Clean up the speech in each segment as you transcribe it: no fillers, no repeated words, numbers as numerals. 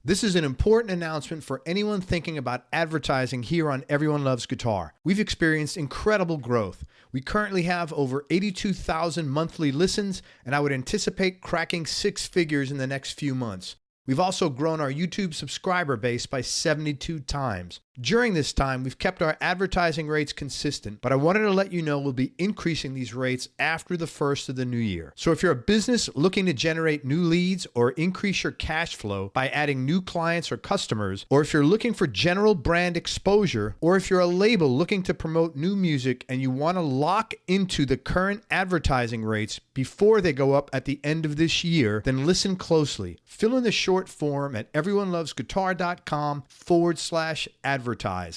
This is an important announcement for anyone thinking about advertising here on Everyone Loves Guitar. We've experienced incredible growth. We currently have over 82,000 monthly listens, and I would anticipate cracking six figures in the next few months. We've also grown our YouTube subscriber base by 72 times. During this time, we've kept our advertising rates consistent, but I wanted to let you know we'll be increasing these rates after the first of the new year. So if you're a business looking to generate new leads or increase your cash flow by adding new clients or customers, or if you're looking for general brand exposure, or if you're a label looking to promote new music and you want to lock into the current advertising rates before they go up at the end of this year, then listen closely. Fill in the short form at everyonelovesguitar.com/advertise.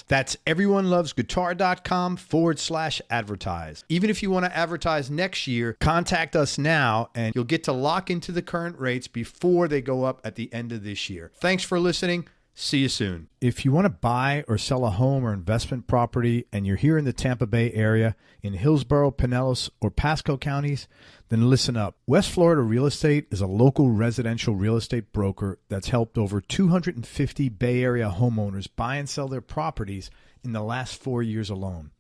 That's everyonelovesguitar.com/advertise. Even if you want to advertise next year, contact us now and you'll get to lock into the current rates before they go up at the end of this year. Thanks for listening. See you soon. If you want to buy or sell a home or investment property and you're here in the Tampa Bay area, in Hillsborough, Pinellas, or Pasco counties, then listen up. West Florida Real Estate is a local residential real estate broker that's helped over 250 Bay Area homeowners buy and sell their properties in the last 4 years alone.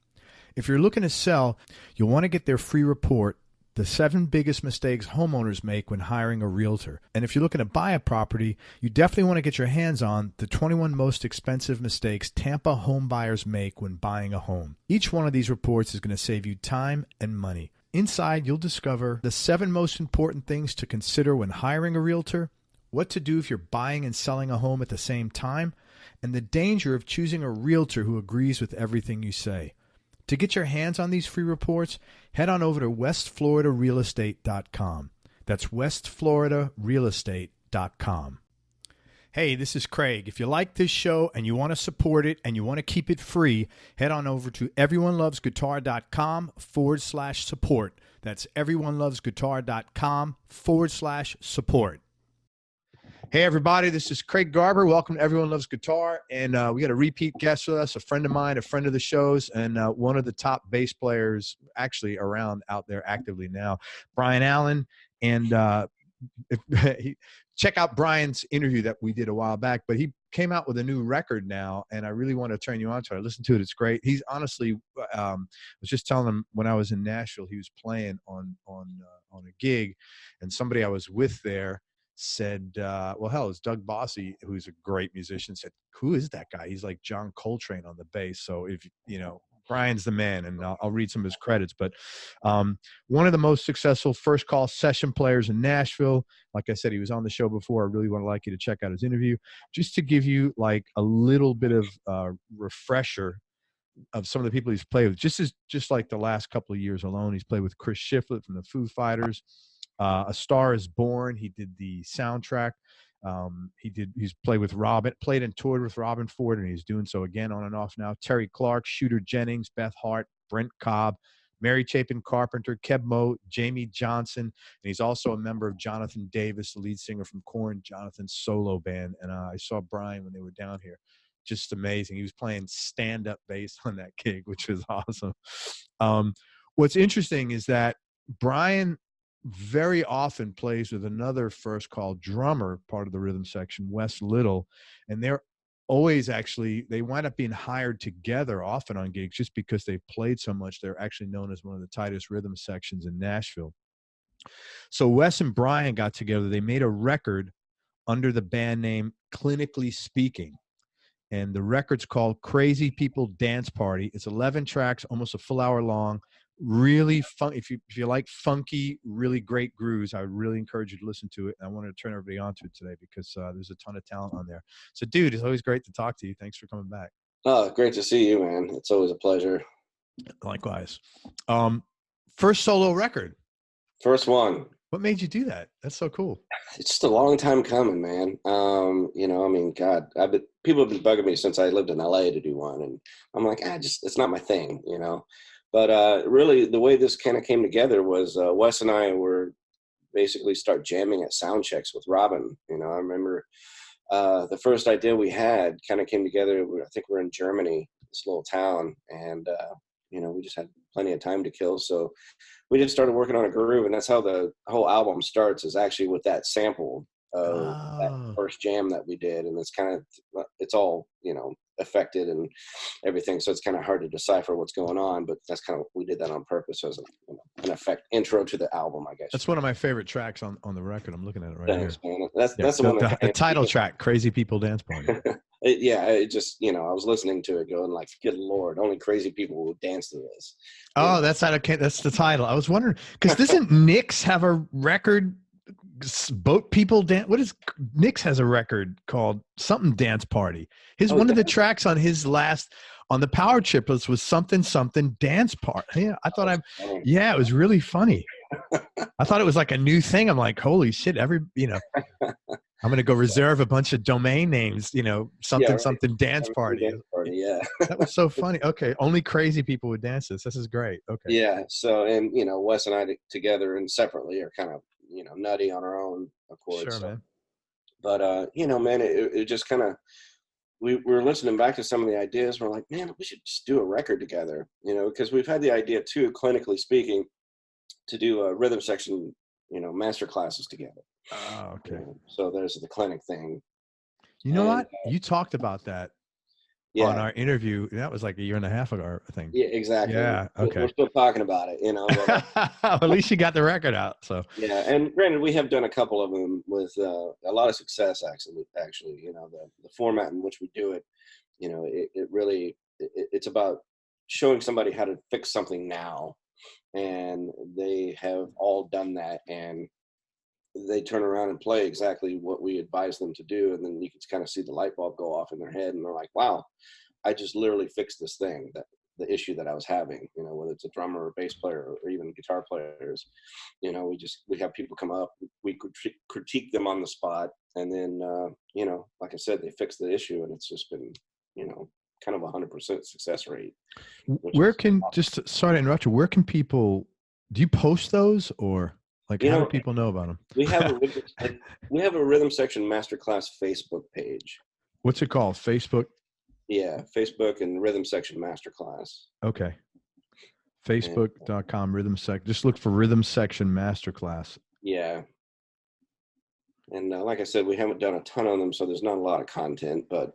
If you're looking to sell, you'll want to get their free report, The 7 Biggest Mistakes Homeowners Make When Hiring a Realtor. And if you're looking to buy a property, you definitely want to get your hands on the 21 Most Expensive Mistakes Tampa Home Buyers Make When Buying a Home. Each one of these reports is going to save you time and money. Inside, you'll discover the 7 most important things to consider when hiring a realtor, what to do if you're buying and selling a home at the same time, and the danger of choosing a realtor who agrees with everything you say. To get your hands on these free reports, head on over to westfloridarealestate.com. That's westfloridarealestate.com. Hey, this is Craig. If you like this show and you want to support it and you want to keep it free, head on over to everyonelovesguitar.com/support. That's everyonelovesguitar.com/support. Hey, everybody, this is Craig Garber. Welcome to Everyone Loves Guitar. And we got a repeat guest with us, a friend of mine, a friend of the show's, and one of the top bass players actually around out there actively now, Brian Allen. And check out Brian's interview that we did a while back, but he came out with a new record now, and I really want to turn you on to it. I listened to it. It's great. He's honestly, I was just telling him when I was in Nashville, he was playing on a gig, and somebody I was with there said, well, hell, it's Doug Bossy, who's a great musician, said, who is that guy? He's like John Coltrane on the bass. So if, you know, Brian's the man, and I'll read some of his credits. But one of the most successful first call session players in Nashville. Like I said, he was on the show before. I really want to like you to check out his interview. Just to give you like a little bit of refresher of some of the people he's played with, just like the last couple of years alone. He's played with Chris Shiflett from the Foo Fighters. A Star Is Born. He did the soundtrack. He's played and toured with Robben Ford, and he's doing so again on and off now. Terri Clark, Shooter Jennings, Beth Hart, Brent Cobb, Mary Chapin Carpenter, Keb Mo, Jamey Johnson, and he's also a member of Jonathan Davis, the lead singer from Korn, Jonathan's solo band. And I saw Brian when they were down here. Just amazing. He was playing stand-up bass on that gig, which was awesome. What's interesting is that Brian very often plays with another first call drummer, part of the rhythm section, Wes Little, and they're always they wind up being hired together often on gigs just because they've played so much. They're actually known as one of the tightest rhythm sections in Nashville. So Wes and Brian got together. They made a record under the band name Clinically Speaking, and the record's called Crazy People Dance Party. It's 11 tracks, almost a full hour long. Really fun. If you like funky, really great grooves, I would really encourage you to listen to it. And I wanted to turn everybody on to it today because there's a ton of talent on there. So, dude, it's always great to talk to you. Thanks for coming back. Oh, great to see you, man. It's always a pleasure. Likewise. First solo record. First one. What made you do that? That's so cool. It's just a long time coming, man. You know, I mean, God, people have been bugging me since I lived in LA to do one, and I'm like, it's not my thing, you know. But really, the way this kind of came together was Wes and I were basically start jamming at sound checks with Robben. You know, I remember the first idea we had kind of came together. I think we're in Germany, this little town, and you know, we just had plenty of time to kill, so we just started working on a groove, and that's how the whole album starts. Is actually with that sample. of that Oh. first jam that we did, and it's all, affected and everything, so it's kind of hard to decipher what's going on, but that's kind of, we did that on purpose as an effect intro to the album, I guess. That's one of my favorite tracks on the record. I'm looking at it right Thanks, here. man. That's the one the title track, Crazy People Dance Party. it just, I was listening to it going like, good Lord, only crazy people will dance to this. Oh, that's the title. I was wondering, because doesn't Nick's have a record, Boat People Dance? What is, Nick's has a record called something Dance Party. One of the tracks on his last, on the Power Triplets was something Dance Party. Yeah, I thought it was really funny. I thought it was like a new thing. I'm like, holy shit, I'm going to go reserve a bunch of domain names, something Dance Party. Yeah. That was so funny. Okay. Only crazy people would dance this. This is great. Okay. Yeah. So, and, Wes and I together and separately are kind of, nutty on our own accord. Sure, man. But, man, it just kind of, we were listening back to some of the ideas. We're like, man, we should just do a record together, because we've had the idea too, clinically speaking, to do a rhythm section, master classes together. Oh, okay. So there's the clinic thing. You know what? You talked about that on our interview. That was like a year and a half ago, I think. Yeah, exactly. Yeah. Okay. We're still talking about it, But, at least you got the record out. So. Yeah, and granted, we have done a couple of them with a lot of success. Actually, the format in which we do it, it really it's about showing somebody how to fix something now, and they have all done that, and they turn around and play exactly what we advise them to do, and then you can kind of see the light bulb go off in their head, and they're like, wow, I just literally fixed this thing, that the issue that I was having, whether it's a drummer or bass player or even guitar players. We have people come up, we critique them on the spot, and then like I said, they fix the issue, and it's just been kind of 100% success rate. Where can, just sorry to interrupt you, where can people, do you post those, or like, how do people know about them? We have a rhythm section masterclass Facebook page. What's it called? Facebook? Yeah, Facebook and Rhythm Section Masterclass. Okay. Facebook.com Rhythm Section. Just look for Rhythm Section Masterclass. Yeah. And like I said, we haven't done a ton on them, so there's not a lot of content, but,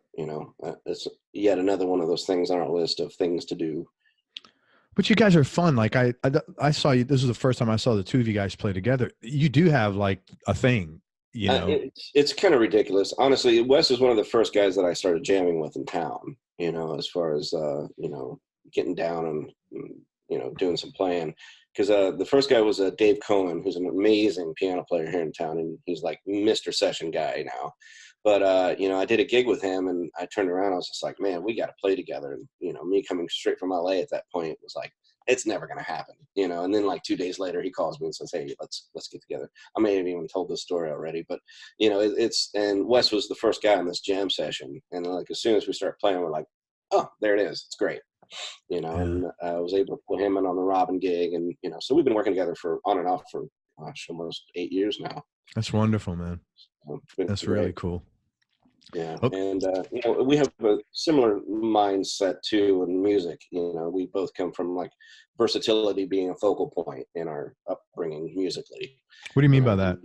it's yet another one of those things on our list of things to do. But you guys are fun. Like I saw you, this was the first time I saw the two of you guys play together. You do have like a thing, It's kind of ridiculous. Honestly, Wes is one of the first guys that I started jamming with in town, as far as, getting down and doing some playing. Because the first guy was Dave Cohen, who's an amazing piano player here in town, and he's like Mr. Session guy now. But, I did a gig with him, and I turned around, I was just like, man, we got to play together. And, me coming straight from LA at that point was like, it's never going to happen, and then like 2 days later, he calls me and says, hey, let's get together. I may have even told this story already, but, and Wes was the first guy on this jam session. And like, as soon as we start playing, we're like, oh, there it is. It's great. And I was able to put him in on the Robben gig, and, so we've been working together on and off for, almost 8 years now. That's wonderful, man. So that's really cool. Yeah. Okay. And, we have a similar mindset too in music. We both come from like versatility being a focal point in our upbringing musically. What do you mean by that?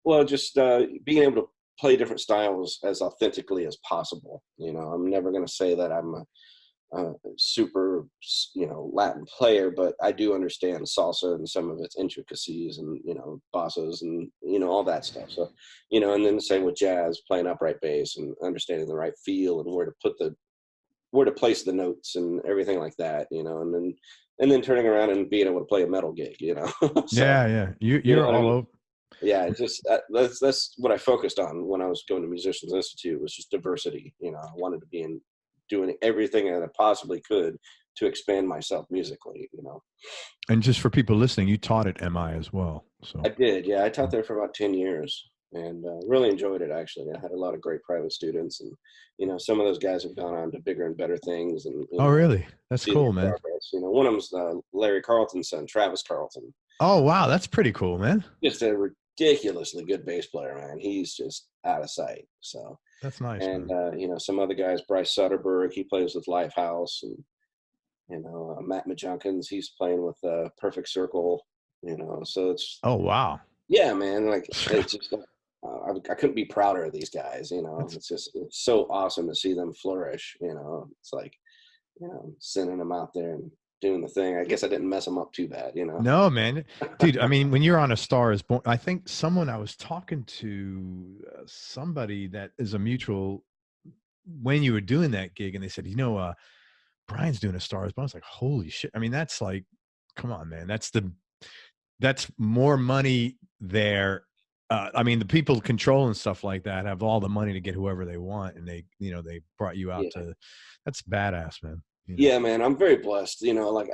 Well, just being able to play different styles as authentically as possible. I'm never going to say that I'm a super, Latin player, but I do understand salsa and some of its intricacies and, bossas and, all that stuff. So, and then the same with jazz, playing upright bass and understanding the right feel and where to place the notes and everything like that, and then turning around and being able to play a metal gig, So, yeah. You're all over. Yeah, it's just that's what I focused on when I was going to Musicians Institute, was just diversity. I wanted to be doing everything that I possibly could to expand myself musically, And just for people listening, you taught at MI as well. So I did, yeah. I taught there for about 10 years and really enjoyed it, actually. I had a lot of great private students, and, some of those guys have gone on to bigger and better things. And oh, really? That's cool, man. Progress. One of them's Larry Carlton's son, Travis Carlton. Oh, wow. That's pretty cool, man. Just a ridiculously good bass player, man. He's just out of sight. So that's nice. And some other guys, Bryce Sutterberg, he plays with Lifehouse, and Matt Majunkins, he's playing with Perfect Circle. So it's oh, wow. Yeah, man. Like it's just I couldn't be prouder of these guys. You know, it's so awesome to see them flourish. You know, it's like, you know, sending them out there and doing the thing. I guess I didn't mess them up too bad, you know? No, man. Dude, I mean, when you're on A Star Is Born, I think I was talking to somebody that is a mutual, when you were doing that gig, and they said, you know, Brian's doing A Star Is Born. I was like, holy shit. I mean, that's like, come on, man. That's more money there. I mean, the people controlling stuff like that have all the money to get whoever they want. And they, you know, they brought you out to, that's badass, man. You know? Yeah, man, I'm very blessed, you know, like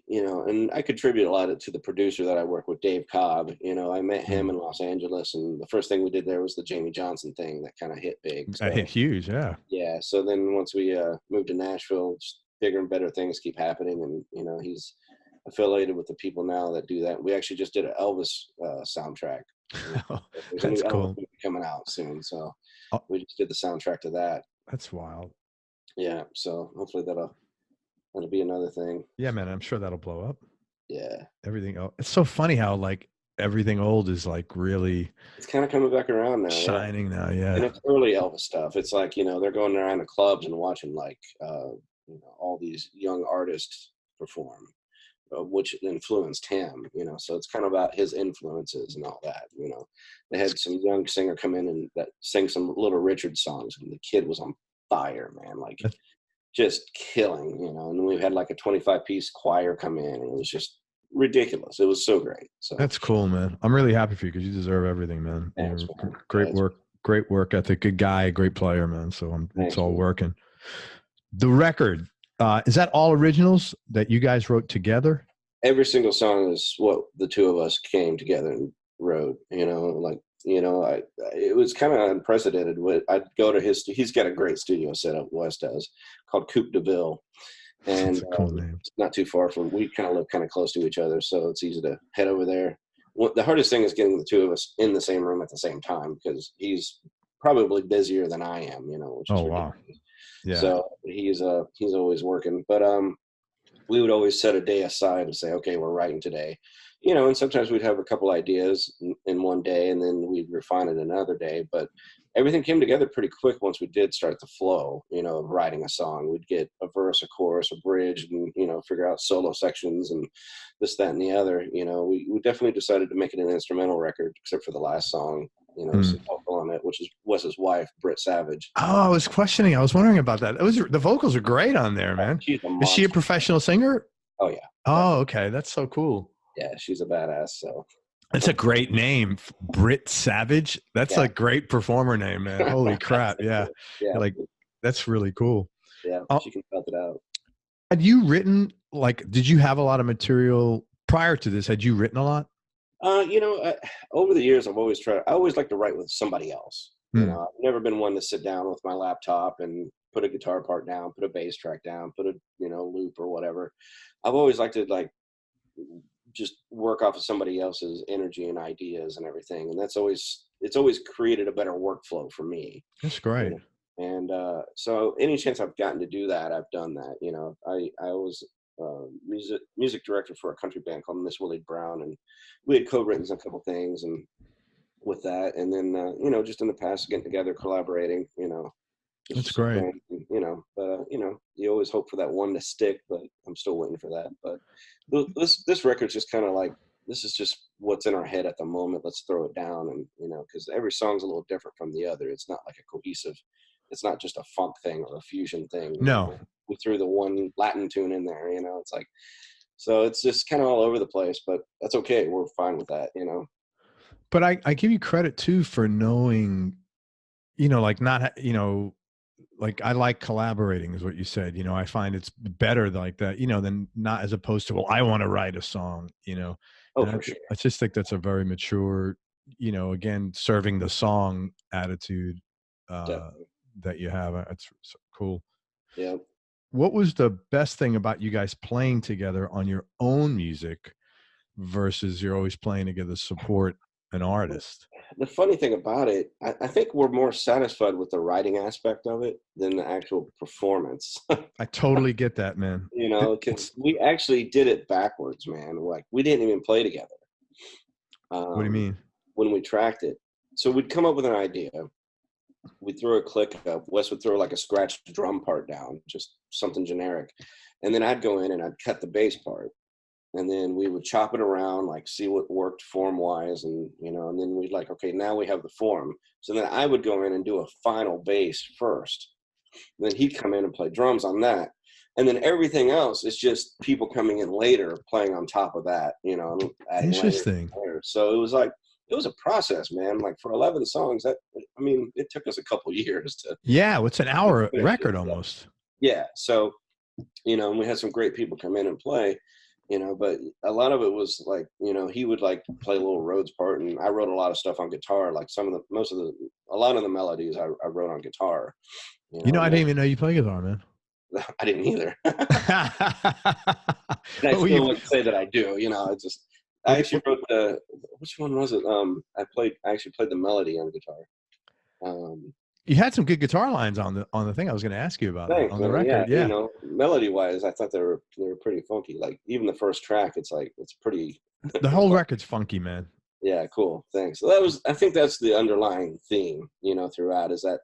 you know, and I contribute a lot to the producer that I work with, Dave Cobb. You know, I met him in Los Angeles, and the first thing we did there was the Jamey Johnson thing that kind of hit big. That hit huge, yeah. Yeah, so then once we moved to Nashville, bigger and better things keep happening, and you know, he's affiliated with the people now that do that. We actually just did an Elvis soundtrack. There's That's a new cool. album coming out soon, so we just did the soundtrack to that. That's wild. Yeah, so hopefully that'll be another thing. Yeah, man, I'm sure that'll blow up. Yeah. Everything else. It's so funny how like everything old is like really, it's kind of coming back around now. Shining now, yeah. And it's early Elvis stuff. It's like, you know, they're going around the clubs and watching like you know, all these young artists perform, which influenced him, you know. So it's kind of about his influences and all that, you know. They had some young singer come in and that sang some Little Richard songs, and the kid was on fire, man. Like just killing, you know. And we've had like a 25-piece choir come in, and it was just ridiculous. It was so great. So that's cool, man. I'm really happy for you because you deserve everything, man. Thanks, man. Great work ethic, good guy, great player, man. So it's all working. The record, is that all originals that you guys wrote together? Every single song is what the two of us came together and wrote, you know, like, you know, it was kind of unprecedented. I'd go to he's got a great studio set up, Wes does, called Coupe de Ville. And that's a cool name. It's not too far from, we kind of live kind of close to each other, so it's easy to head over there. The hardest thing is getting the two of us in the same room at the same time, because he's probably busier than I am, you know, which is ridiculous. Wow. Yeah. So he's always working, but we would always set a day aside and say, okay, we're writing today, you know, and sometimes we'd have a couple ideas in one day and then we'd refine it another day, but everything came together pretty quick once we did start the flow, you know, of writing a song. We'd get a verse, a chorus, a bridge, and, you know, figure out solo sections and this, that, and the other. You know, we definitely decided to make it an instrumental record, except for the last song, you know, some vocal on it, which is Wes's wife, Britt Savage. Oh, I was wondering about that. The vocals are great on there, man. Is she a professional singer? Oh, yeah. Oh, okay. That's so cool. Yeah, she's a badass, so. It's a great name, Britt Savage. That's a great performer name, man. Holy crap. Yeah. Like, that's really cool. Yeah, she can belt it out. Had you written, like, did you have a lot of material prior to this? Had you written a lot? You know, over the years, I always like to write with somebody else. You know, I've never been one to sit down with my laptop and put a guitar part down, put a bass track down, put a, you know, loop or whatever. I've always liked to, like, just work off of somebody else's energy and ideas and everything. And it's always created a better workflow for me. That's great. You know? And so any chance I've gotten to do that, I've done that. You know, I was music director for a country band called Miss Willie Brown, and we had co-written a couple things and with that. And then, you know, just in the past, getting together, collaborating, you know. That's great. You know, but you know, you always hope for that one to stick, but I'm still waiting for that. But this record's just kind of like, this is just what's in our head at the moment. Let's throw it down, and you know, because every song's a little different from the other. It's not like a cohesive. It's not just a funk thing or a fusion thing. No, you know? We threw the one Latin tune in there. You know, it's like, so it's just kind of all over the place, but that's okay. We're fine with that. You know. But I give you credit too for knowing, you know, like not, you know. Like, I like collaborating is what you said, you know, I find it's better like that, you know, than not as opposed to, well, I want to write a song, you know. Oh, for sure. I just think that's a very mature, you know, again, serving the song attitude that you have. It's so cool. Yeah. What was the best thing about you guys playing together on your own music versus you're always playing together to support an artist? The funny thing about it, I think we're more satisfied with the writing aspect of it than the actual performance. I totally get that, man. You know, because we actually did it backwards, man. Like, we didn't even play together. What do you mean? When we tracked it, So we'd come up with an idea. We'd throw a click up. Wes would throw like a scratched drum part down, just something generic. And then I'd go in and I'd cut the bass part. And then we would chop it around, like see what worked form wise. And, you know, and then we'd like, okay, now we have the form. So then I would go in and do a final bass first. And then he'd come in and play drums on that. And then everything else is just people coming in later playing on top of that, you know, adding Interesting. later. So it was like, it was a process, man. Like for 11 songs, that, I mean, it took us a couple years to. Yeah, it's an hour record almost. Yeah. So, you know, and we had some great people come in and play, you know, but a lot of it was like, you know, he would like play a little Rhodes part, and I wrote a lot of stuff on guitar. Like a lot of the melodies I wrote on guitar. You know, I didn't even know you play guitar, man. I didn't either. And I still wouldn't say that I do, you know. It's just, I actually wrote which one was it? I actually played the melody on guitar. You had some good guitar lines on the thing I was going to ask you about. Thanks, on the record. Yeah. You know, melody wise, I thought they were pretty funky. Like even the first track, it's like, it's pretty. The whole record's funky, man. Yeah, cool. Thanks. So I think that's the underlying theme, you know, throughout, is that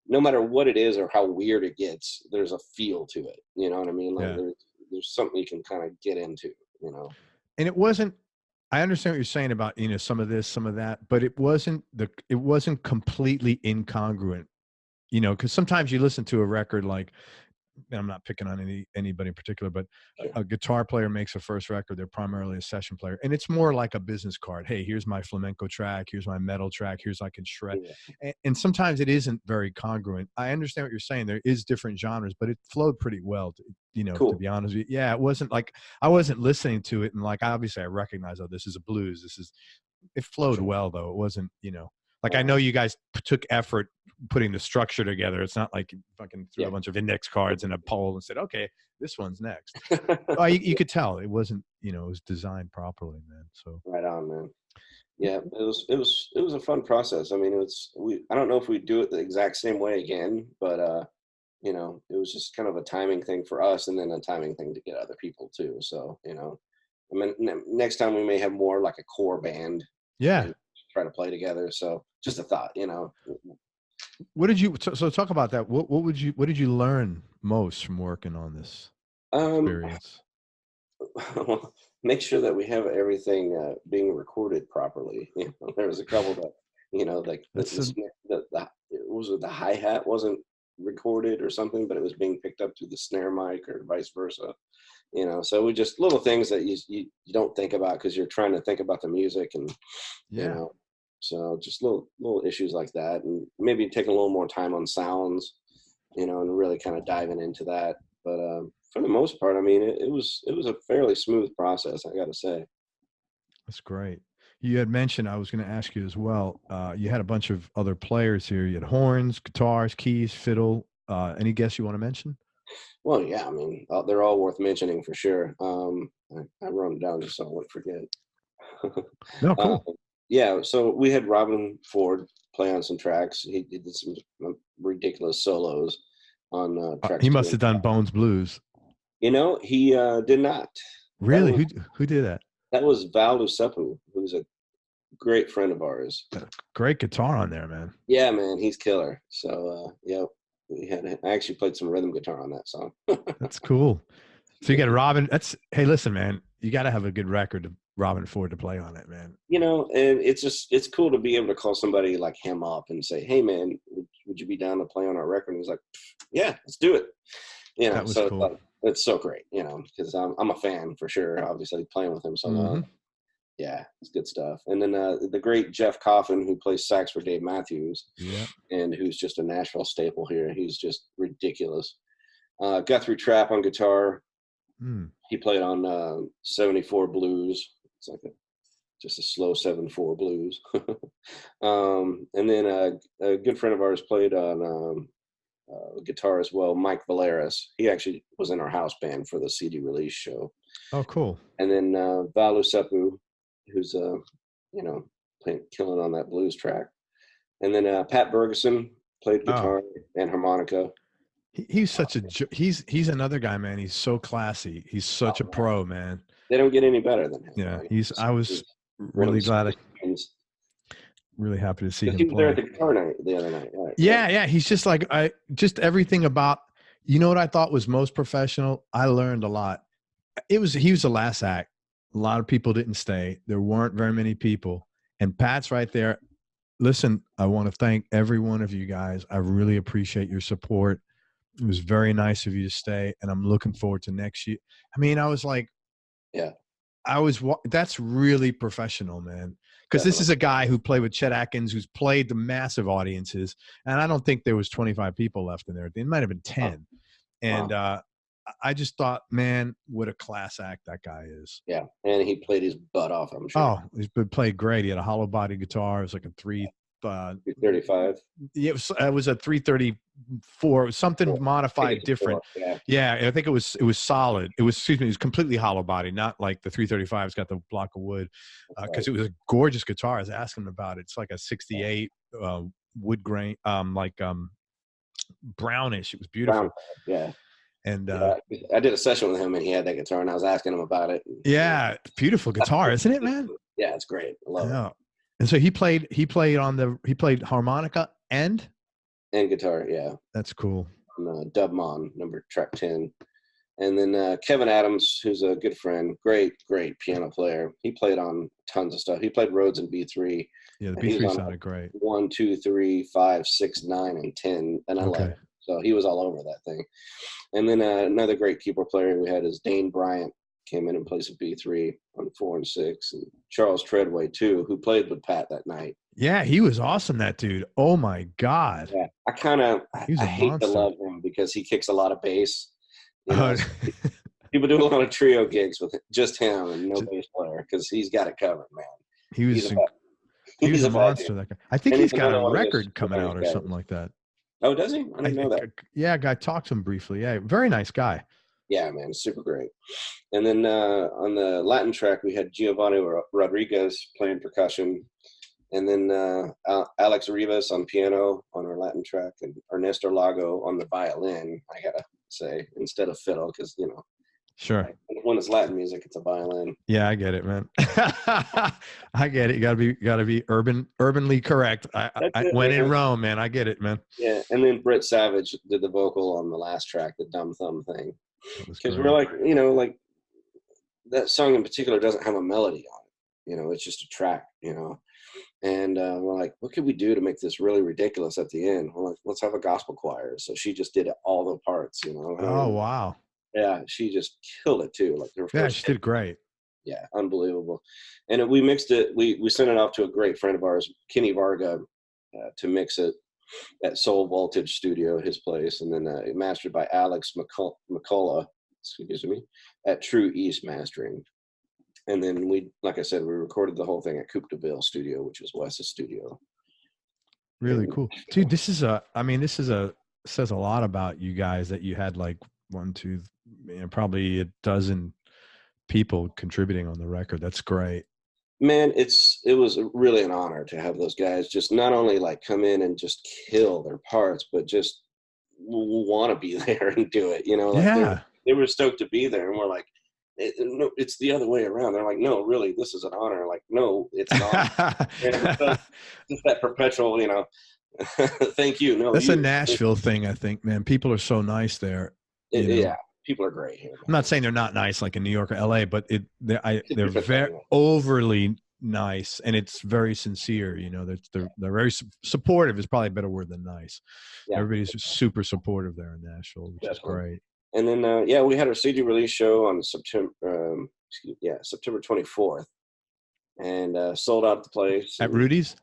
no matter what it is or how weird it gets, there's a feel to it. You know what I mean? Like there's something you can kind of get into, you know. And it wasn't, I understand what you're saying about, you know, some of this, some of that, but it wasn't completely incongruent, you know, because sometimes you listen to a record like, and I'm not picking on anybody in particular, but a guitar player makes a first record. They're primarily a session player, and it's more like a business card. Hey, here's my flamenco track. Here's my metal track. Here's I can shred. Yeah. And sometimes it isn't very congruent. I understand what you're saying. There is different genres, but it flowed pretty well. You know, to be honest with you. Yeah, it wasn't like I wasn't listening to it and like obviously I recognize, oh, this is a blues. It flowed well though. It wasn't, you know. Like I know you guys took effort putting the structure together. It's not like you fucking threw a bunch of index cards in a poll and said, "Okay, this one's next." You could tell it wasn't, you know, it was designed properly, man. So right on, man. Yeah, it was a fun process. I mean, I don't know if we'd do it the exact same way again, but you know, it was just kind of a timing thing for us, and then a timing thing to get other people too. So you know, I mean, next time we may have more like a core band. Yeah. Try to play together. So just a thought, you know. What did you so talk about that? What did you learn most from working on this experience? Make sure that we have everything being recorded properly. You know, there was a couple that, you know, like the hi-hat wasn't recorded or something, but it was being picked up through the snare mic or vice versa. You know, so we just little things that you don't think about because you're trying to think about the music, and you know, so just little issues like that, and maybe taking a little more time on sounds, you know, and really kind of diving into that. But for the most part, I mean, it was a fairly smooth process, I got to say. That's great. You had mentioned, I was going to ask you as well, you had a bunch of other players here. You had horns, guitars, keys, fiddle. Any guests you want to mention? Well, yeah, I mean, they're all worth mentioning for sure. I wrote them down just so I wouldn't forget. No, cool. Yeah, so we had Robben Ford play on some tracks. He did some ridiculous solos on tracks. He must have done Bones Blues. You know, he did not. Really? Who did that? That was Val Lucepu, who's a great friend of ours. Great guitar on there, man. Yeah, man, he's killer. So, yeah, I actually played some rhythm guitar on that song. That's cool. So you got Robben. Hey, listen, man, you got to have a good record of Robben Ford to play on it, man. You know, and it's cool to be able to call somebody like him up and say, hey, man, would you be down to play on our record? And he's like, yeah, let's do it. You know, that was so cool. It's so great, you know, because I'm a fan for sure. Obviously, playing with him so long. Yeah, it's good stuff. And then the great Jeff Coffin, who plays sax for Dave Matthews, and who's just a Nashville staple here. He's just ridiculous. Guthrie Trapp on guitar. He played on 74 Blues. It's like just a slow 7/4 blues. And then a good friend of ours played on guitar as well, Mike Valeris. He actually was in our house band for the CD release show. Oh, cool. And then Val Lucepu, who's you know, killing on that blues track. And then Pat Bergeson played guitar and harmonica. He's such he's another guy, man. He's so classy. He's such a pro, man. They don't get any better than him. Yeah, I was really glad. really happy to see Because him he was there at play. the guitar night the other night. Right. Yeah, yeah. He's just like just everything about. You know what I thought was most professional? I learned a lot. He was the last act. A lot of people didn't stay. There weren't very many people, and Pat's right there. Listen, I want to thank every one of you guys. I really appreciate your support. It was very nice of you to stay, and I'm looking forward to next year. I mean, I was like, Yeah. That's really professional, man. Because this is a guy who played with Chet Atkins, who's played the massive audiences, and I don't think there was 25 people left in there. It might have been 10. Oh, And wow. I just thought, man, what a class act that guy is. Yeah, and he played his butt off, I'm sure. Oh, he's been played great. He had a hollow body guitar. It was like a 35. Yeah, it was a 334. It was something modified different. Yeah, I think it was solid. It was, excuse me, it was completely hollow body, not like the 335's got the block of wood, because it was a gorgeous guitar. I was asking him about it. It's like a 68 wood grain, brownish. It was beautiful. Brown, yeah. And I did a session with him, and he had that guitar, and I was asking him about it. Yeah, beautiful guitar, isn't it, man? Yeah, it's great. I love it. And so he played harmonica and guitar. Yeah, that's cool. On Dubmon, track 10. And then Kevin Adams, who's a good friend, great piano player. He played on tons of stuff. He played Rhodes and B3. Yeah, the B3 sounded great. 1, 2, 3, 5, 6, 9, and 10, and I love it. So he was all over that thing. And then another great keyboard player we had is Dane Bryant, came in and plays a B3 on 4 and 6, and Charles Treadway too, who played with Pat that night. Yeah, he was awesome, that dude. Oh my God. Yeah, I hate to love him because he kicks a lot of bass. You know, people do a lot of trio gigs with just him and no bass player because he's got it covered, man. He was a monster, that guy. I think he's got a record coming out or something like that. Oh, does he? I didn't know that. Yeah, guy talked to him briefly. Yeah, very nice guy. Yeah, man, super great. And then on the Latin track, we had Giovanni Rodriguez playing percussion, and then Alex Rivas on piano on our Latin track, and Ernesto Lago on the violin. I gotta say, instead of fiddle, because sure, when it's Latin music, it's a violin. Yeah, I get it, man. I get it. You gotta be urbanly correct. When in Rome, man, I get it, man. Yeah, and then Britt Savage did the vocal on the last track, the Dumb Thumb thing. Because we're like, that song in particular doesn't have a melody on it. It's just a track, and we're like, what could we do to make this really ridiculous at the end? We're like, let's have a gospel choir. So she just did all the parts, Oh, wow. Yeah, she just killed it too. She did great. Yeah, unbelievable. And we mixed it. We sent it off to a great friend of ours, Kenny Varga, to mix it at Soul Voltage Studio, his place, and then mastered by Alex McCullough, at True East Mastering. And then like I said, we recorded the whole thing at Coupe de Ville Studio, which is Wes's studio. Really cool, dude. This says a lot about you guys that you had like probably a dozen people contributing on the record. That's great. Man, it was really an honor to have those guys just not only like come in and just kill their parts, but just want to be there and do it. They were stoked to be there, and we're like, no, it's the other way around. They're like, no, really, this is an honor. Like, no, it's not. Just that perpetual, thank you. No, that's a Nashville thing, I think, man. People are so nice there. Yeah, people are great here. I'm not saying they're not nice like in New York or LA, but they're very overly nice, and it's very sincere. They're very supportive is probably a better word than nice. Yeah. Everybody's super supportive there in Nashville, which is great. And then we had our CD release show on September 24th, and sold out the place at Rudy's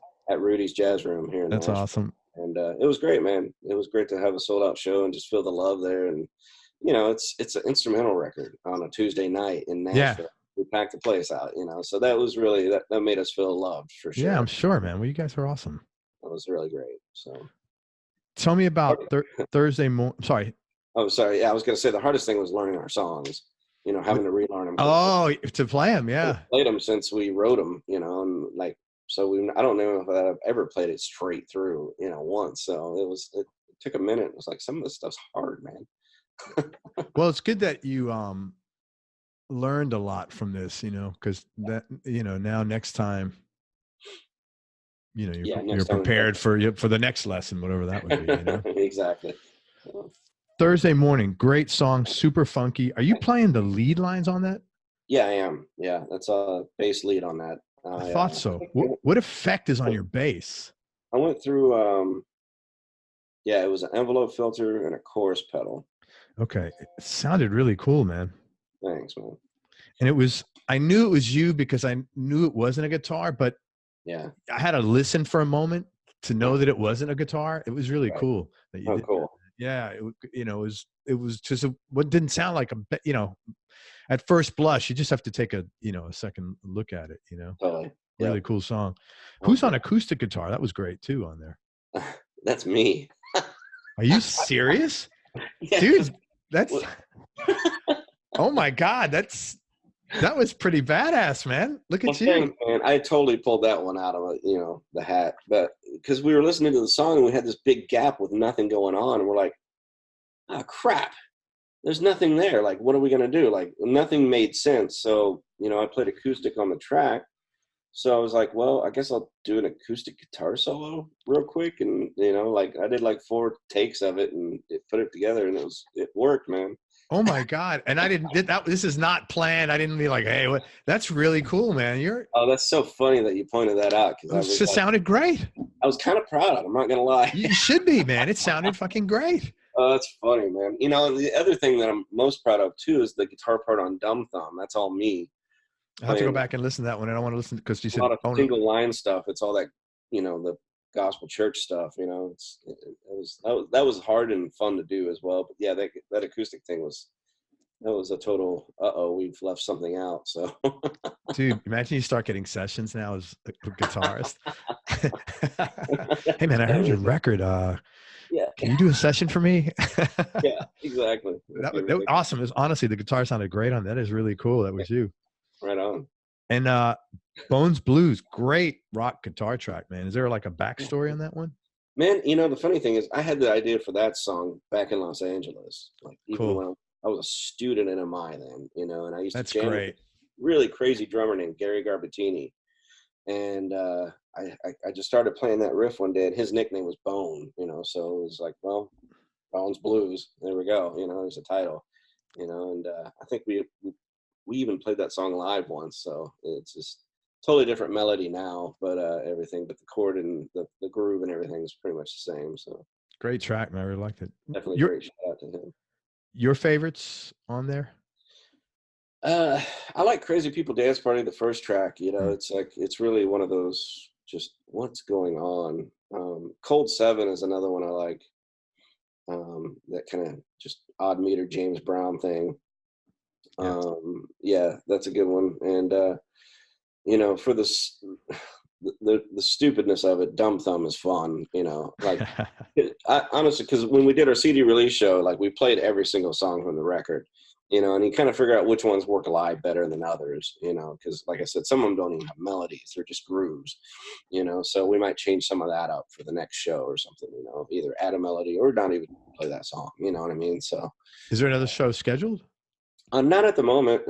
Jazz Room here in That's Nashville. Awesome. And it was great, man. It was great to have a sold out show and just feel the love there. And it's an instrumental record on a Tuesday night in Nashville. Yeah. We packed the place out, so that was really that made us feel loved for sure. Yeah, I'm sure, man. Well, you guys are awesome. That was really great. So tell me about Thursday morning. Sorry. Oh, sorry. Yeah, I was going to say the hardest thing was learning our songs, having to relearn them. Oh, to play them. Yeah. We played them since we wrote them, and I don't know if I've ever played it straight through, once. So it took a minute. It was like, some of this stuff's hard, man. Well, it's good that you learned a lot from this, because that, now next time you know, Yeah, you're next time. prepared for the next lesson, whatever that would be, you know? Exactly. Thursday Morning, great song, super funky. Are you playing the lead lines on that? Yeah, I am. Yeah, that's a bass lead on that. I thought so. What effect is on your bass? I went through, yeah, it was an envelope filter and a chorus pedal. Okay. It sounded really cool, man. Thanks, man. And I knew it was you because I knew it wasn't a guitar, but yeah, I had to listen for a moment to know that it wasn't a guitar. It was really cool that you did. Cool. Yeah. It was just what didn't sound like at first blush, you just have to take a second look at it, Totally. Really cool song. Who's on acoustic guitar? That was great too on there. That's me. Are you serious? Yeah. Dude, oh my God. That was pretty badass, man. Look at you. Thanks, man. I totally pulled that one out of the hat, but because we were listening to the song and we had this big gap with nothing going on, and we're like, oh crap, there's nothing there. Like, what are we gonna do? Like, nothing made sense. So I played acoustic on the track. So I was like, well, I guess I'll do an acoustic guitar solo real quick, and I did like 4 takes of it and put it together, and it worked, man. Oh my God. And I didn't that. This is not planned. I didn't be like, hey, that's really cool, man. Oh, that's so funny that you pointed that out. It just sounded great. I was kind of proud of it. I'm not going to lie. You should be, man. It sounded fucking great. Oh, that's funny, man. The other thing that I'm most proud of too is the guitar part on Dumb Thumb. That's all me. I have to go back and listen to that one. And I want to listen because you said a lot of single line stuff. It's all that, the gospel church stuff, that was hard and fun to do as well. But yeah, that acoustic thing was a total we've left something out. So dude, imagine you start getting sessions now as a guitarist. Hey man, I heard your record. Yeah, can you do a session for me? Yeah, exactly. That was awesome. It was, honestly, the guitar sounded great on that. Is really cool. That was you. Right on. And Bones Blues, great rock guitar track, man. Is there like a backstory on that one? Man, the funny thing is I had the idea for that song back in Los Angeles. Like even when I was a student in MI then, and I used to jam with a really crazy drummer named Gary Garbatini. And I just started playing that riff one day, and his nickname was Bone, so it was like, well, Bones Blues, there we go, there's a title, and I think we even played that song live once, so it's just totally different melody now, but everything, but the chord and the groove and everything is pretty much the same. So great track, man. I really liked it. Definitely great shout out to him. Your favorites on there? I like Crazy People Dance Party, the first track. It's like it's really one of those just what's going on. Cold 7 is another one I like. That kind of just odd meter James Brown thing. Yeah, that's a good one. And for this the stupidness of it, Dumb Thumb is fun. Like honestly, because when we did our CD release show, like we played every single song from the record. And you kind of figure out which ones work live better than others, because like I said, some of them don't even have melodies. They're just grooves, so we might change some of that up for the next show or something, either add a melody or not even play that song. You know what I mean? So is there another show scheduled? Not at the moment.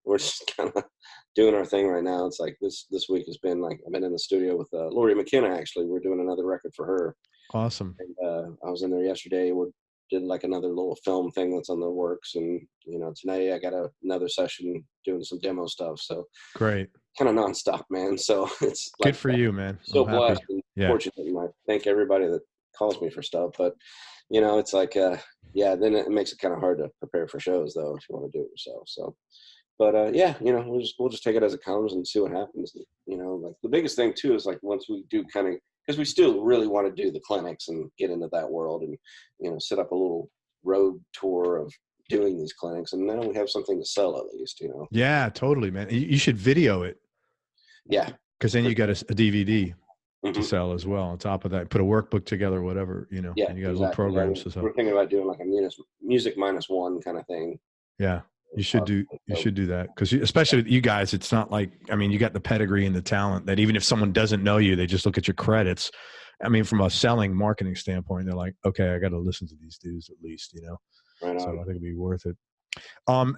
We're just kind of doing our thing right now. It's like this week has been like, I've been in the studio with Lori McKenna, actually. We're doing another record for her. Awesome. And I was in there yesterday. We did like another little film thing that's on the works, and tonight I got another session doing some demo stuff. So great, kind of nonstop, man. So it's good for you, man. So blessed and fortunate, and I thank everybody that calls me for stuff. But it's like then it makes it kind of hard to prepare for shows though if you want to do it yourself. So but we'll just take it as it comes and see what happens. Like the biggest thing too is like once we do kind of, because we still really want to do the clinics and get into that world and set up a little road tour of doing these clinics, and now we have something to sell at least. Yeah, totally, man. You should video it. Yeah, because then you got a DVD to sell as well on top of that. Put a workbook together or whatever, Yeah, and you got a little program. So we're thinking about doing like a music -1 kind of thing. Yeah, you should do that, because especially with you guys, it's not like, I mean, you got the pedigree and the talent that even if someone doesn't know you, they just look at your credits. I mean, from a selling marketing standpoint, they're like, okay, I got to listen to these dudes at least, Right on. So I think it'd be worth it.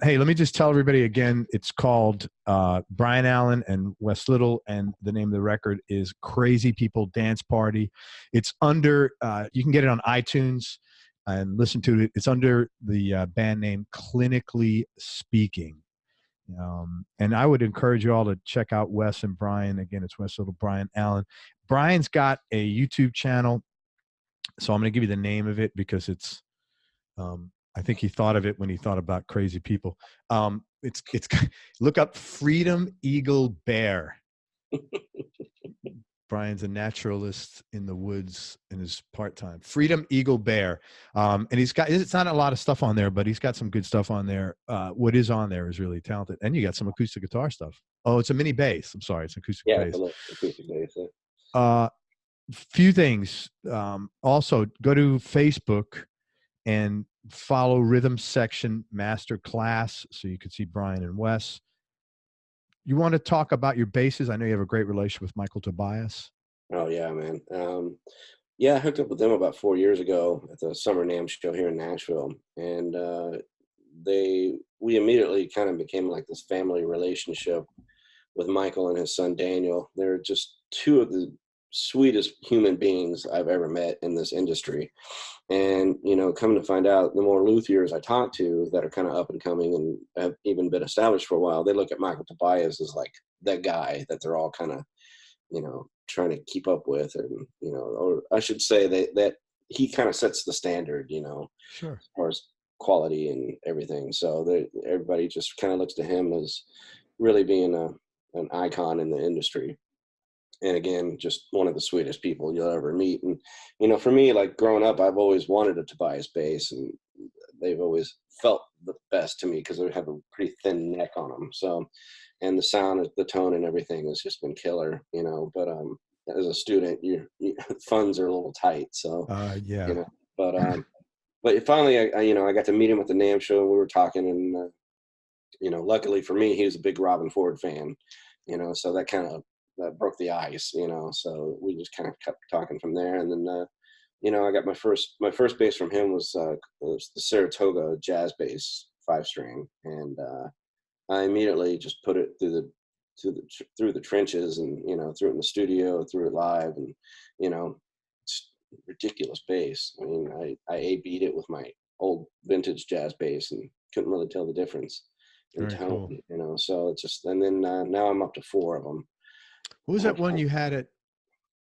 Hey, let me just tell everybody again, it's called Brian Allen and Wes Little, and the name of the record is Crazy People Dance Party. It's under, you can get it on iTunes and listen to it. It's under the band name Clinically Speaking. And I would encourage you all to check out Wes and Brian. Again, it's Wes Little, Brian Allen. Brian's got a YouTube channel, so I'm going to give you the name of it because it's, I think he thought of it when he thought about crazy people. It's look up Freedom Eagle Bear. Brian's a naturalist in the woods in his part-time. Freedom Eagle Bear. And it's not a lot of stuff on there, but he's got some good stuff on there. What is on there is really talented. And you got some acoustic guitar stuff. Oh, it's a mini bass. I'm sorry. It's acoustic bass. Yeah, acoustic bass. Yeah. Few things. Also, go to Facebook and follow Rhythm Section Masterclass so you can see Brian and Wes. You want to talk about your basses? I know you have a great relationship with Michael Tobias. Oh yeah, man. Yeah, I hooked up with them about 4 years ago at the Summer NAMM show here in Nashville, and we immediately kind of became like this family relationship with Michael and his son Daniel. They're just two of the sweetest human beings I've ever met in this industry. And, come to find out, the more luthiers I talk to that are kind of up and coming and have even been established for a while, they look at Michael Tobias as like that guy that they're all kind of, trying to keep up with. And, or I should say that he kind of sets the standard, Sure, as far as quality and everything. So everybody just kind of looks to him as really being an icon in the industry. And again, just one of the sweetest people you'll ever meet. And, for me, like growing up, I've always wanted a Tobias bass, and they've always felt the best to me because they have a pretty thin neck on them. So, and the sound, the tone and everything has just been killer, but, as a student, funds are a little tight. So, yeah. But finally, I got to meet him at the NAMM show, and we were talking, and, luckily for me, he was a big Robben Ford fan, so that kind of, that broke the ice, so we just kind of kept talking from there. And then, I got my first bass from him was the Saratoga jazz bass 5-string. And I immediately just put it through the trenches, and, threw it in the studio, threw it live, and, it's ridiculous bass. I mean, I A-beat it with my old vintage jazz bass and couldn't really tell the difference in tone, cool. So it's just, and then now I'm up to 4 of them. What was that one you had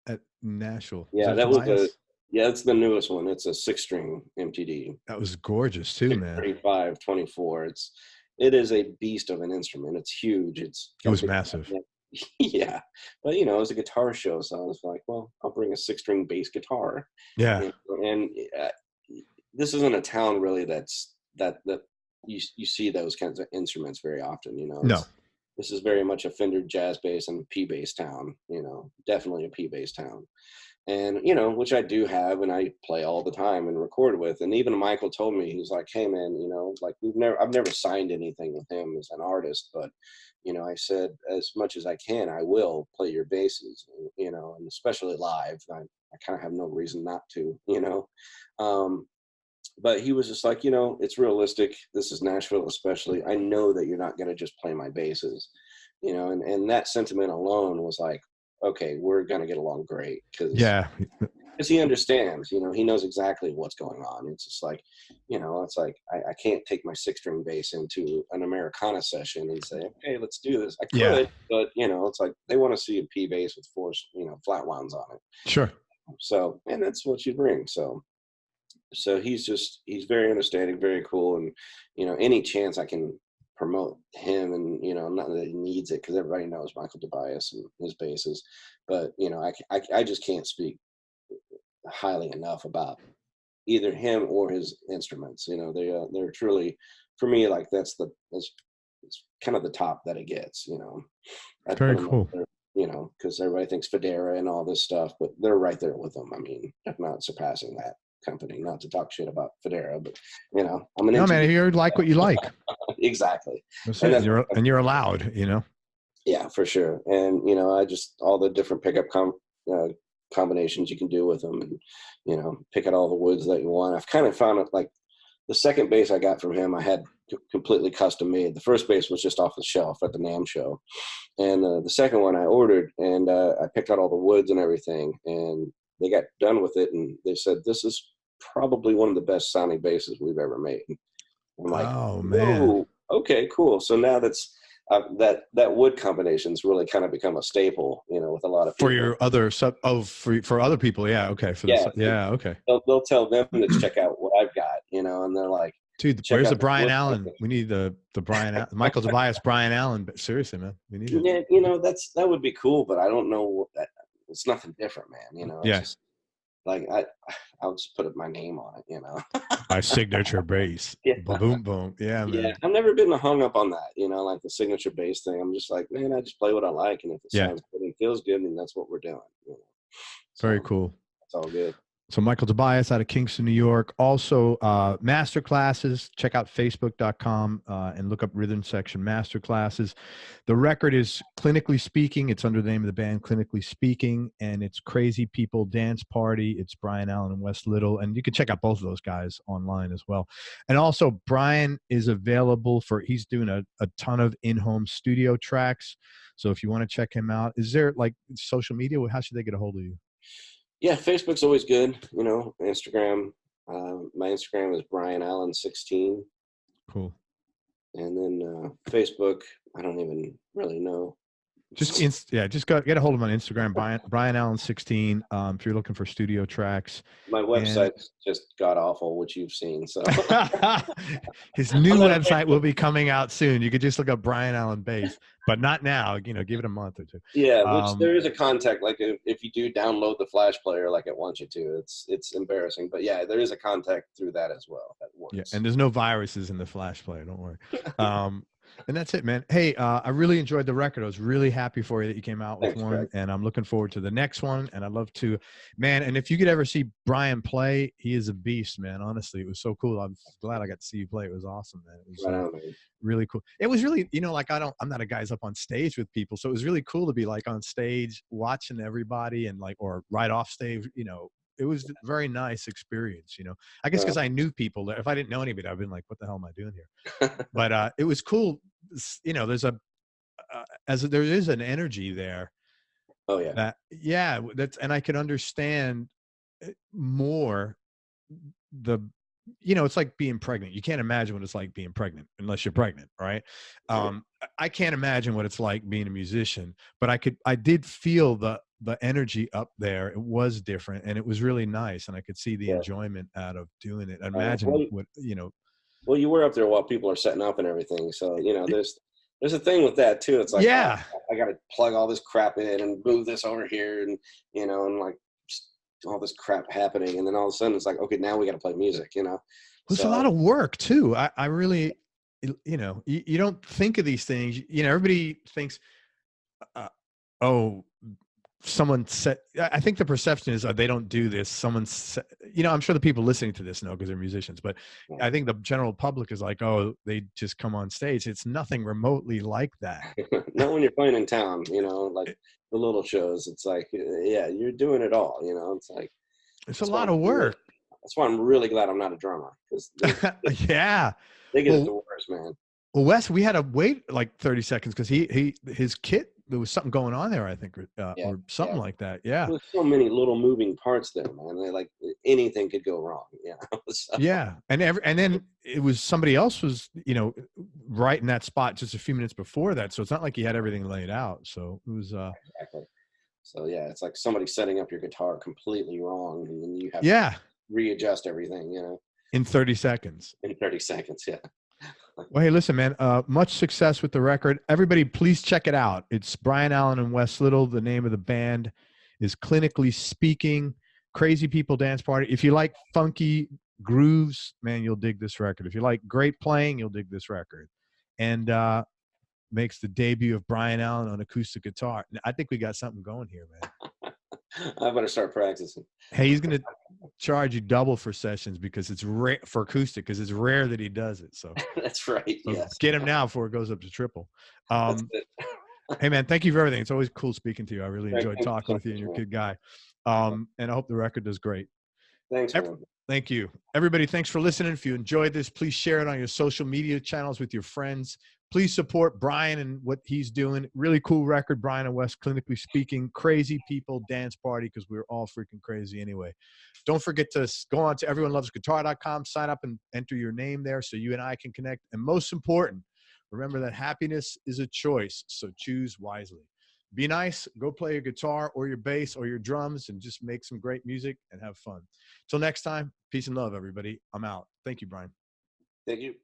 at Nashville? Yeah, that's the newest one. It's a 6-string MTD. That was gorgeous too, man. 35, 24. It is a beast of an instrument. It's huge. It was massive. Yeah, but it was a guitar show, so I was like, well, I'll bring a 6-string bass guitar. Yeah, and this isn't a town really that you see those kinds of instruments very often. No. This is very much a Fender jazz bass and P bass town, definitely a P bass town. And, which I do have, and I play all the time and record with. And even Michael told me, he's like, hey man, like I've never signed anything with him as an artist, but, I said, as much as I can, I will play your basses, and especially live. I kind of have no reason not to, but he was just like, it's realistic. This is Nashville, especially. I know that you're not going to just play my basses, and that sentiment alone was like, okay, we're going to get along great. Because he understands, he knows exactly what's going on. It's just like, it's like, I can't take my 6-string bass into an Americana session and say, okay, let's do this. I could, but, it's like, they want to see a P bass with 4, flat wounds on it. Sure. So, and that's what you bring. So he's very understanding, very cool. And, any chance I can promote him, and, not that he needs it, because everybody knows Michael Tobias and his basses, but, I just can't speak highly enough about either him or his instruments. They're truly, for me, like that's kind of the top that it gets, Very cool. because everybody thinks Federa and all this stuff, but they're right there with them. I mean, if not surpassing that company. Not to talk shit about Federa, but I'm an man, you like what you like. Exactly. And you're allowed, Yeah, for sure. And I just, all the different pickup combinations you can do with them, and pick out all the woods that you want. I've kind of found it like the second bass I got from him, I had completely custom made. The first bass was just off the shelf at the NAMM show. And the second one I ordered, and I picked out all the woods and everything, and they got done with it, and they said, this is probably one of the best sounding basses we've ever made. I'm like, oh man, whoa, okay, cool. So now that's that wood combination's really kind of become a staple, with a lot of people. For your other for other people, yeah, okay, okay. They'll tell them to check out what I've got, and they're like, dude, where's the Brian Allen? We need the Brian Michael Tobias, Brian Allen. But seriously, man, we need it. Yeah, that would be cool, but I don't know. It's nothing different, man. It's just like I'll just put my name on it, My signature bass. Yeah. Boom, boom. Yeah, man. Yeah, I've never been hung up on that, like the signature bass thing. I'm just like, man, I just play what I like, and if it sounds good and feels good, then that's what we're doing. So, very cool. It's all good. So Michael Tobias out of Kingston, New York. Also, masterclasses. Check out facebook.com and look up Rhythm Section Masterclasses. The record is Clinically Speaking. It's under the name of the band, Clinically Speaking, and it's Crazy People Dance Party. It's Brian Allen and Wes Little, and you can check out both of those guys online as well. And also, Brian is available he's doing a ton of in-home studio tracks. So if you want to check him out, is there like social media? How should they get a hold of you? Yeah, Facebook's always good. Instagram. My Instagram is Brian Allen 16. Cool. And then Facebook, I don't even really know. Just get a hold of him on Instagram, Brian Allen 16. If you're looking for studio tracks. My website's just god awful, which you've seen. So his new website will be coming out soon. You could just look up Brian Allen Bass, but not now. Give it a month or two. Yeah, which there is a contact. Like if you do download the Flash player, like it wants you to, it's embarrassing. But yeah, there is a contact through that as well. That works. Yeah, and there's no viruses in the Flash player. Don't worry. And that's it, man. Hey, I really enjoyed the record. I was really happy for you that you came out with one, and I'm looking forward to the next one. And I'd love to, man. And if you could ever see Brian play, he is a beast, man. Honestly, it was so cool. I'm glad I got to see you play. It was awesome, man. It was really cool. It was really, like I'm not a guy's up on stage with people, so it was really cool to be like on stage watching everybody and or right off stage, It was a very nice experience, I guess because I knew people that if I didn't know anybody, I'd been like, what the hell am I doing here? But it was cool. There's there is an energy there. Oh yeah. And I could understand more it's like being pregnant. You can't imagine what it's like being pregnant unless you're pregnant, right? I can't imagine what it's like being a musician, but I did feel the energy up there. It was different, and it was really nice, and I could see the enjoyment out of doing it. I imagine Well, you were up there while people are setting up and everything, so there's a thing with that too. It's like, I got to plug all this crap in and move this over here, and and like all this crap happening, and then all of a sudden it's like, okay, now we got to play music. It's a lot of work too. I really, you don't think of these things. Everybody thinks, someone said, I think the perception is they don't do this. Someone said, I'm sure the people listening to this know because they're musicians, but I think the general public is like, oh, they just come on stage. It's nothing remotely like that. Not when you're playing in town, like the little shows. It's like, you're doing it all, it's like. It's a lot of work. That's why I'm really glad I'm not a drummer. Yeah. They get it the worst, man. Well, Wes, we had to wait like 30 seconds because his kit, there was something going on there, I think, or something like that. Yeah. There's so many little moving parts there, man. Like anything could go wrong. Yeah. So. Yeah. And then it was somebody else was, right in that spot just a few minutes before that. So it's not like he had everything laid out. So it was, exactly. So yeah, it's like somebody setting up your guitar completely wrong, and then you have to readjust everything, in 30 seconds. In 30 seconds. Yeah. Well, hey, listen, man, much success with the record. Everybody, please check it out. It's Brian Allen and Wes Little. The name of the band is Clinically Speaking, Crazy People Dance Party. If you like funky grooves, man, you'll dig this record. If you like great playing, you'll dig this record. And makes the debut of Brian Allen on acoustic guitar. I think we got something going here, man. I better start practicing. Hey, he's going to charge you double for sessions because it's rare for acoustic, because it's rare that he does it. So that's right. So yes. Get him now before it goes up to triple. Hey man, thank you for everything. It's always cool speaking to you. I really enjoyed talking with you, and you're a good guy. And I hope the record does great. Thanks, man. Thank you. Everybody, thanks for listening. If you enjoyed this, please share it on your social media channels with your friends. Please support Brian and what he's doing. Really cool record, Brian and Wes, Clinically Speaking. Crazy people dance party, because we're all freaking crazy anyway. Don't forget to go on to everyonelovesguitar.com, sign up and enter your name there so you and I can connect. And most important, remember that happiness is a choice, so choose wisely. Be nice, go play your guitar or your bass or your drums and just make some great music and have fun. Till next time, peace and love, everybody. I'm out. Thank you, Brian. Thank you.